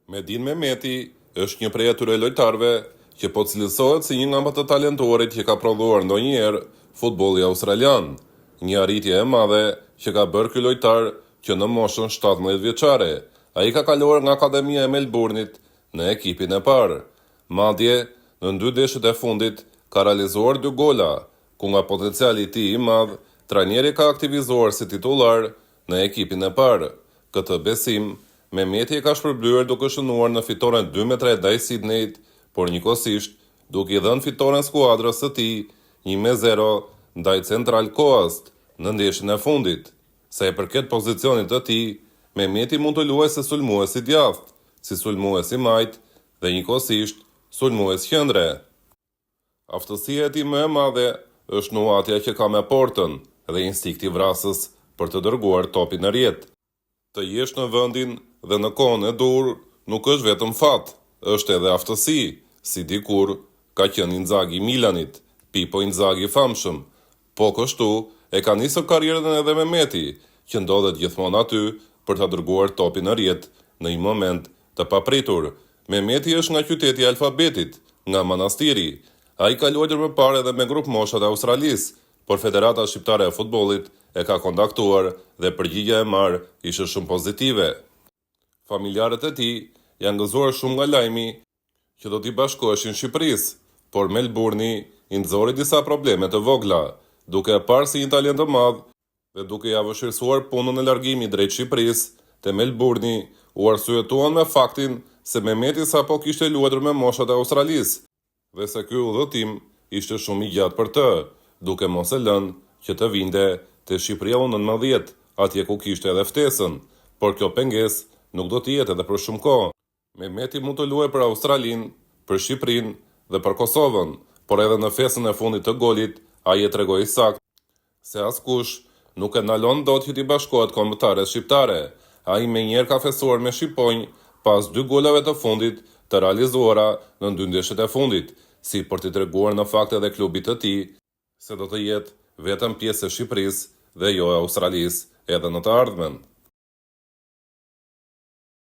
Medin Mehmeti është një prej atyre lojtarëve që po cilësohet si një nga më të talentuarit që ka prodhuar ndonjëherë futbolli australian, një arritje e madhe që ka bërë ky lojtar që në moshën 17 vjeçare ai ka kaluar nga Akademia e Melbourne-it në ekipin e parë. Madje në 2 ndeshjet e fundit ka realizuar 2 gola, ku nga potenciali i tij i madh, trajneri ka aktivizuar si titullar në ekipin e parë. Këtë besim Mehmeti e ka shpërblyer duke shënuar në fitoren 2-3 ndaj Sydneyt, por njëkohësisht duke i dhënë fitoren skuadrës së tij 1-0 ndaj Central Coast në ndeshjen e fundit. Sa i përket pozicionit të tij, Mehmeti mund të luajë si sulmues i djathtë, si sulmues i majt dhe njëkohësisht sulmues qendre. Aftësia e tij më e madhe është nuhatja që ka me portën dhe instinkti vrasës për të dërguar topin në rjet. Të jesh në vendin dhe në kohën e dur nuk është vetëm fat, është edhe aftësi, si dikur ka qenë Inzaghi i Milanit, Pippo Inzaghi i famshëm. Po kështu e ka nisur karrierën edhe Mehmeti, që ndodhet gjithmonë aty për ta dërguar topin në rjet në një moment të papritur. Mehmeti është nga qyteti i Alfabetit, nga Manastiri. Ai ka luajtur më parë edhe me grup moshat e Australisë, por Federata Shqiptare e Futbollit e ka kontaktuar dhe përgjigjja e marrë ishte shumë pozitive. Familjarët e tij janë gëzuar shumë nga lajmi që do t'i bashkoheshin Shqipërisë, por Melbourne i nxori disa probleme të vogla, duke e parë si një talent të madh dhe duke ia vështirësuar punën e largimit drejt Shqipërisë, te Melbourne u arsyetuan me faktin se Mehmeti sapo kishte luajtur me moshat e Australisë dhe se ky udhëtim ishte shumë i gjatë për të, duke mos e lënë që të vinte te Shqipëria u 19, atje ku kishte edhe ftesën, por kjo pengesë nuk do të jetë edhe për shumë kohë. Mehmeti mund të luajë për Australinë, për Shqipërinë dhe për Kosovën, por edhe në festën e fundit të golit ai e tregoi saktë se askush nuk e ndalon dot që t'i bashkohet kombëtares shqiptare. Ai menjëherë ka festuar me shqiponj pas 2 golave të fundit të realizuara në 2 ndeshjet e fundit, si për t'i treguar në fakt edhe klubit të tij se do të jetë vetëm pjesë e Shqipërisë dhe jo e Australisë edhe në të ardhmen.